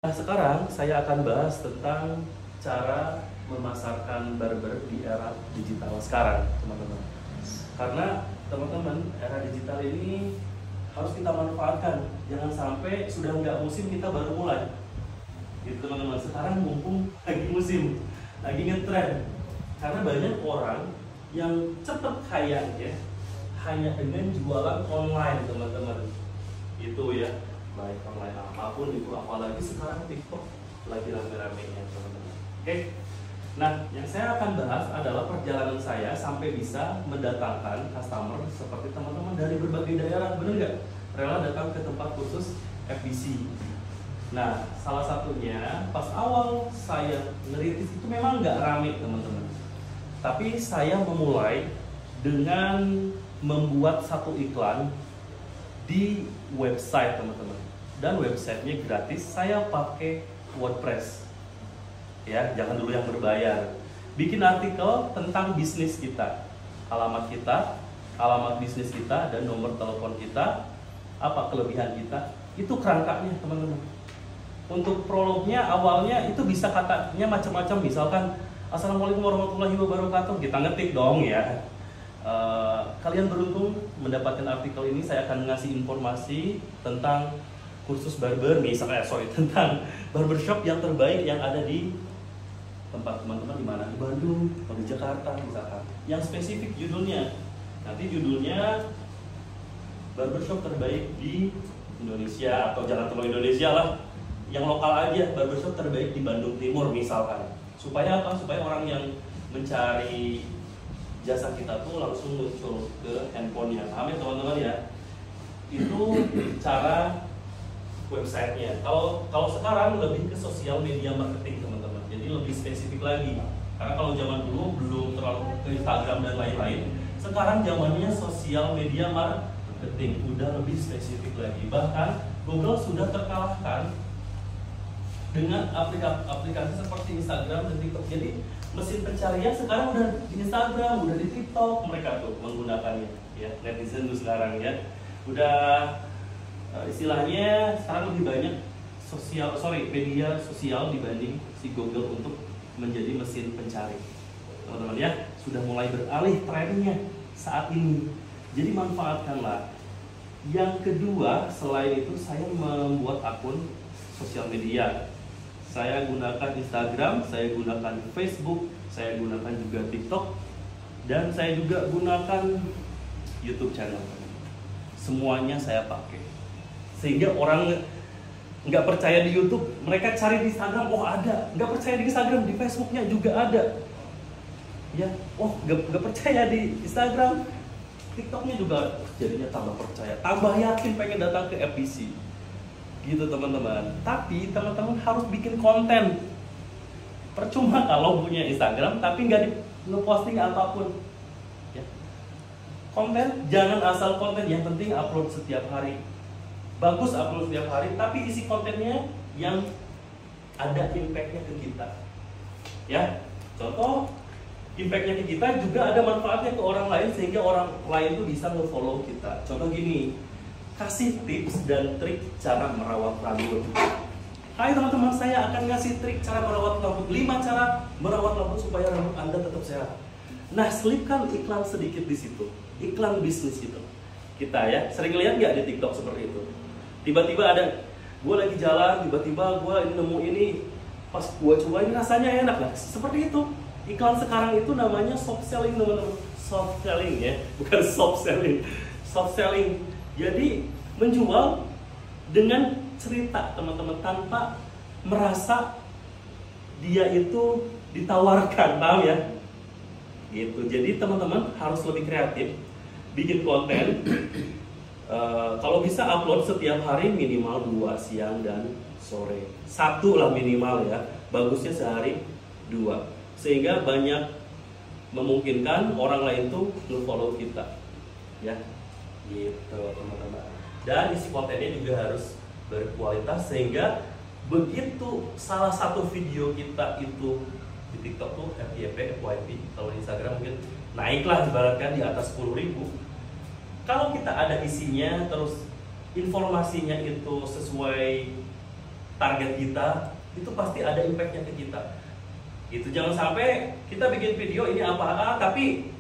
Nah, sekarang saya akan bahas tentang cara memasarkan barber di era digital sekarang, teman-teman. Karena teman-teman, era digital ini harus kita manfaatkan. Jangan sampai sudah nggak musim kita baru mulai. Gitu teman-teman. Sekarang mumpung lagi musim, lagi ngetren. Karena banyak orang yang cepat kayanya hanya dengan jualan online, teman-teman. Itu ya, baik online apapun itu, apalagi sekarang TikTok lagi rame-ramenya, teman-teman. Oke. Nah, yang saya akan bahas adalah perjalanan saya sampai bisa mendatangkan customer seperti teman-teman dari berbagai daerah, bener nggak? Rela datang ke tempat khusus FBC. Nah, salah satunya pas awal saya ngerintis itu memang nggak rame, teman-teman. Tapi saya memulai dengan membuat satu iklan di website, teman-teman. Dan websitenya gratis, saya pakai WordPress. Ya, jangan dulu yang berbayar. Bikin artikel tentang bisnis kita, alamat kita, alamat bisnis kita, dan nomor telepon kita, apa kelebihan kita. Itu kerangkanya, teman-teman. Untuk prolognya awalnya itu bisa katanya macam-macam, misalkan Assalamualaikum warahmatullahi wabarakatuh, kita ngetik dong ya. Kalian beruntung mendapatkan artikel ini. Saya akan ngasih informasi tentang kursus barber, misalnya tentang barbershop yang terbaik yang ada di tempat teman-teman, di mana? Di Bandung atau di Jakarta misalkan. Yang spesifik judulnya, nanti judulnya barbershop terbaik di Indonesia atau Jalan Tol Indonesia lah. Yang lokal aja, barbershop terbaik di Bandung Timur misalkan. Supaya apa? Supaya orang yang mencari jasa kita tuh langsung muncul ke handphonenya. Paham ya teman-teman ya? Itu cara websitenya. Kalau sekarang lebih ke sosial media marketing, teman-teman. Jadi lebih spesifik lagi. Karena kalau zaman dulu belum terlalu ke Instagram dan lain-lain. Sekarang zamannya sosial media marketing, udah lebih spesifik lagi. Bahkan Google sudah terkalahkan dengan aplikasi seperti Instagram dan TikTok. Jadi mesin pencarian sekarang udah di Instagram, udah di TikTok, mereka tuh menggunakannya. Ya, netizen tuh sekarang ya, udah istilahnya sekarang lebih banyak media sosial dibanding si Google untuk menjadi mesin pencari. Teman-teman ya, sudah mulai beralih trennya saat ini. Jadi manfaatkanlah. Yang kedua, selain itu saya membuat akun sosial media. Saya gunakan Instagram, saya gunakan Facebook, saya gunakan juga TikTok, dan saya juga gunakan YouTube channel. Semuanya saya pakai. Sehingga orang nggak percaya di YouTube, mereka cari di Instagram, oh ada. Nggak percaya di Instagram, di Facebooknya juga ada. Ya, oh nggak percaya di Instagram, TikToknya juga, jadinya tambah percaya, tambah yakin pengen datang ke FBC. Gitu teman-teman. Tapi teman-teman harus bikin konten. Percuma kalau punya Instagram tapi nggak ngeposting apapun. Ya. Konten jangan asal konten, yang penting upload setiap hari. Bagus upload setiap hari, tapi isi kontennya yang ada impactnya ke kita. Ya, contoh impactnya ke kita juga ada manfaatnya ke orang lain sehingga orang lain tuh bisa nge-follow kita. Contoh gini. Kasih tips dan trik cara merawat rambut. Hai teman-teman, saya akan ngasih trik cara merawat rambut. 5 cara merawat rambut supaya rambut Anda tetap sehat. Nah, selipkan iklan sedikit di situ. Iklan bisnis gitu. Kita ya, sering lihat nggak di TikTok seperti itu? Tiba-tiba ada, gue lagi jalan, tiba-tiba gue nemu ini, pas gue cobain rasanya enak. Nah, seperti itu. Iklan sekarang itu namanya soft selling, teman-teman. Soft selling ya, bukan soft selling. Soft selling. Jadi menjual dengan cerita, teman-teman, tanpa merasa dia itu ditawarkan, paham ya? Gitu. Jadi teman-teman harus lebih kreatif, bikin konten. Kalau bisa upload setiap hari minimal 2, siang dan sore. 1 lah minimal ya. Bagusnya sehari 2. Sehingga banyak memungkinkan orang lain tuh nge-follow kita. Ya. Gitu teman-teman. Dan isi kontennya juga harus berkualitas sehingga begitu salah satu video kita itu di TikTok tuh FYP, kalau di Instagram mungkin naiklah ibaratkan di atas 10.000. Kalau kita ada isinya terus informasinya itu sesuai target kita, itu pasti ada impactnya ke kita. Itu jangan sampai kita bikin video ini apa tapi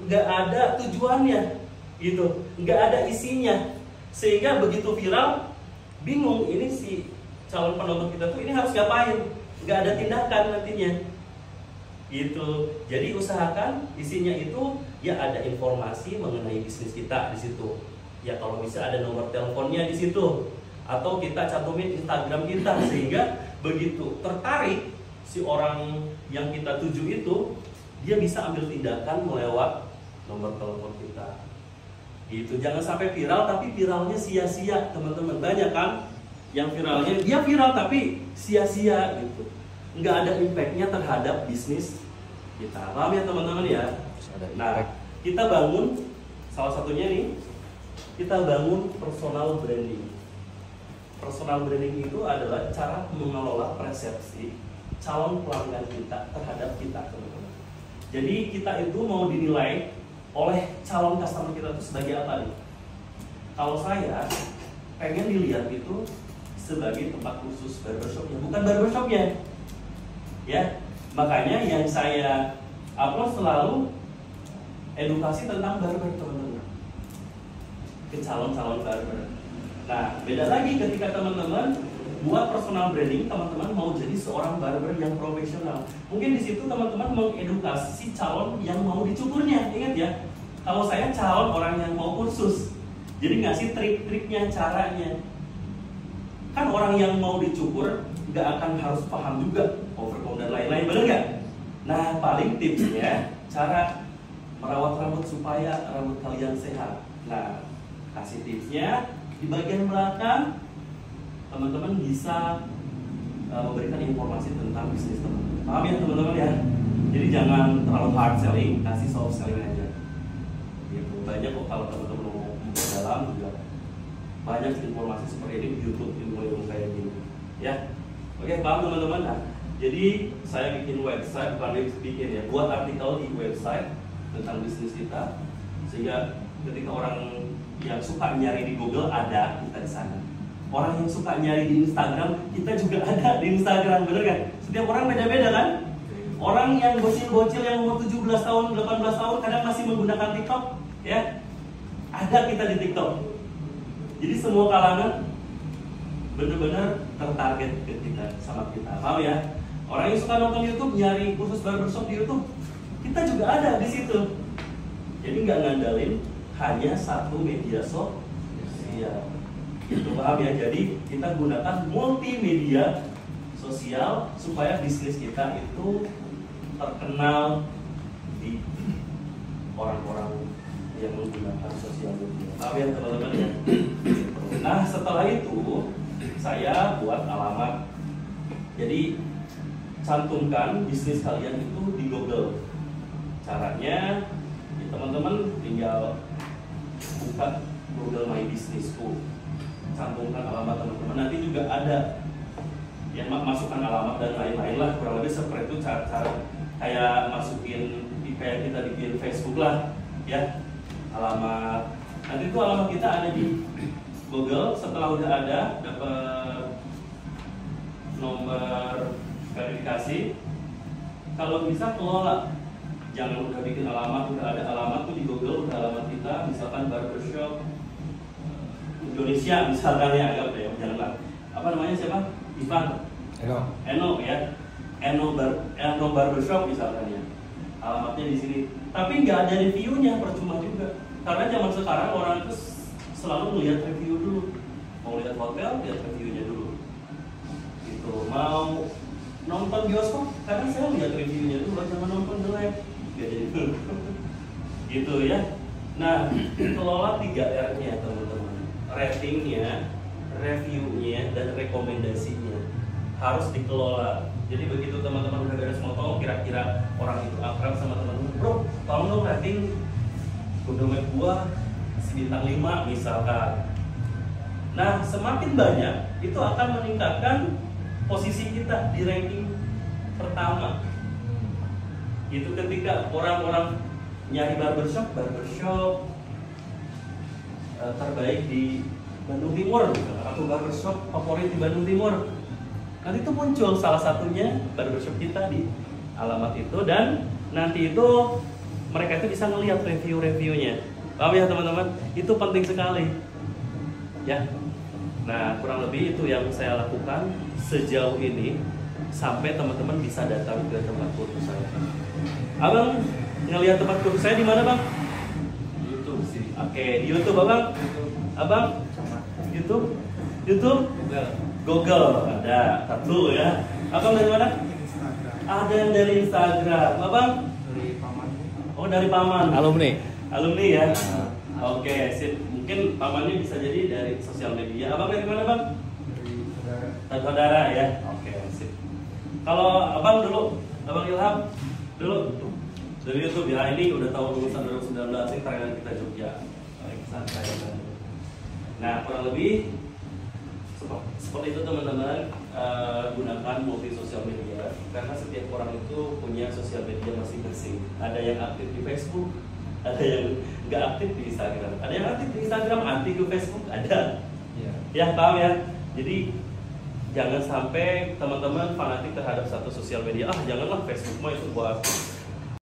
nggak ada tujuannya, gitu, nggak ada isinya, sehingga begitu viral bingung ini si calon penonton kita tuh ini harus ngapain, nggak ada tindakan nantinya. Gitu. Jadi usahakan isinya itu ya ada informasi mengenai bisnis kita di situ. Ya kalau bisa ada nomor teleponnya di situ atau kita cantumin Instagram kita sehingga begitu tertarik si orang yang kita tuju itu dia bisa ambil tindakan melewat nomor telepon kita. Gitu. Jangan sampai viral tapi viralnya sia-sia, teman-teman. Banyak kan yang viralnya dia viral tapi sia-sia gitu. Nggak ada impactnya terhadap bisnis kita. Paham ya teman-teman ya? Nah, kita bangun salah satunya nih, kita bangun personal branding. Personal branding itu adalah cara mengelola persepsi calon pelanggan kita terhadap kita, teman-teman. Jadi kita itu mau dinilai oleh calon customer kita itu sebagai apa nih? Kalau saya pengen dilihat itu sebagai tempat khusus barbershopnya, bukan barbershopnya. Ya, makanya yang saya upload selalu edukasi tentang barber, teman-teman, ke calon-calon barber. Nah, beda lagi ketika teman-teman buat personal branding, teman-teman mau jadi seorang barber yang profesional. Mungkin di situ teman-teman mengedukasi si calon yang mau dicukurnya. Ingat ya, kalau saya calon orang yang mau kursus, jadi ngasih trik-triknya, caranya. Kan orang yang mau dicukur nggak akan harus paham juga overcomb dan lain-lain, benar nggak? Nah, paling tipsnya cara merawat rambut supaya rambut kalian sehat. Nah, kasih tipsnya di bagian belakang, teman-teman bisa memberikan informasi tentang bisnis teman-teman. Paham ya teman-teman ya? Jadi jangan terlalu hard selling, kasih soft selling aja. Gitu. Banyak kok kalau teman-teman mau dalam juga banyak informasi seperti ini di YouTube, ilmu-ilmu kayak gini. Ya, oke, paham teman-teman? Nah, jadi saya bikin website, bukan bikin ya, buat artikel di website tentang bisnis kita, sehingga ketika orang yang suka nyari di Google ada kita di sana. Orang yang suka nyari di Instagram kita juga ada di Instagram, bener kan? Setiap orang beda-beda kan? Orang yang bocil-bocil yang umur 17 tahun, 18 tahun kadang masih menggunakan TikTok, ya. Ada kita di TikTok. Jadi semua kalangan benar-benar tertarget ke kita, sama kita. Paham ya? Orang yang suka nonton YouTube nyari khusus barbershop di YouTube, kita juga ada di situ. Jadi nggak ngandalin hanya satu media sosial. Itu paham ya? Jadi kita gunakan multimedia sosial supaya bisnis kita itu terkenal di orang-orang yang menggunakan sosial media. Paham ya teman-teman ya? Nah, setelah itu saya buat alamat. Jadi cantumkan bisnis kalian itu di Google. Caranya ya, teman-teman tinggal buka Google My Businessku, cantumkan alamat teman-teman. Nanti juga ada yang masukkan alamat dan lain-lain lah, kurang lebih seperti itu cara kayak masukin kayak kita bikin Facebook lah, ya, alamat. Nanti itu alamat kita ada di Google. Setelah udah ada, dapat nomor verifikasi, kalau bisa kelola. Jangan udah bikin alamat, udah ada alamat tuh di Google, udah alamat kita, misalkan barbershop Indonesia misalkan ya, anggap ya, janganlah. Apa namanya siapa? Ivan? Eno ya. Eno barbershop misalkan ya. Alamatnya di sini. Tapi nggak ada reviewnya, percuma juga. Karena zaman sekarang orang itu selalu melihat review dulu. Mau lihat hotel, lihat reviewnya dulu. Gitu. Mau nonton bioskop, kadang saya lihat reviewnya dulu, jangan nonton the live. Gak jadi gitu ya. Nah, kelola 3R-nya teman-teman. Ratingnya, reviewnya, dan rekomendasinya harus dikelola. Jadi begitu teman-teman udah beres moto, kira-kira orang itu akrab sama teman-teman, bro, tolong dong rating Google Map gua bintang 5 misalkan. Nah, semakin banyak itu akan meningkatkan posisi kita di ranking pertama. Itu ketika orang-orang nyari barbershop terbaik di Bandung Timur atau barbershop favorit di Bandung Timur. Nanti itu muncul salah satunya barbershop kita di alamat itu, dan nanti itu mereka itu bisa ngelihat review-reviewnya. Paham ya teman-teman? Itu penting sekali. Ya. Nah, kurang lebih itu yang saya lakukan sejauh ini sampai teman-teman bisa datang ke tempat foto saya. Abang ngelihat tempat foto saya di mana, Bang? YouTube sih. Oke, di YouTube Abang. Abang YouTube? Google. Google ada satu ya. Abang dari mana? Instagram. Ada yang dari Instagram. Abang? Dari paman. Oh, dari paman. Alumni. Alumni ya. Oke, sip. Mungkin pamannya bisa jadi dari sosial media. Abang dari mana, Bang? Dari saudara. Dari saudara ya. Oke, sip. Kalau Abang dulu, Abang Ilham dulu dari YouTube ya. Ini udah tahun lulusan 2019 ini tayangan kita Jogja. Santai. Nah, kurang lebih seperti itu teman-teman. Gunakan multi sosial media karena setiap orang itu punya sosial media masing-masing. Ada yang aktif di Facebook, ada yang nggak aktif di Instagram, ada yang aktif di Instagram, anti ke Facebook, ada. Iya. Ya, paham ya. Jadi jangan sampai teman-teman fanatik terhadap satu sosial media. Ah, janganlah Facebook mah itu buat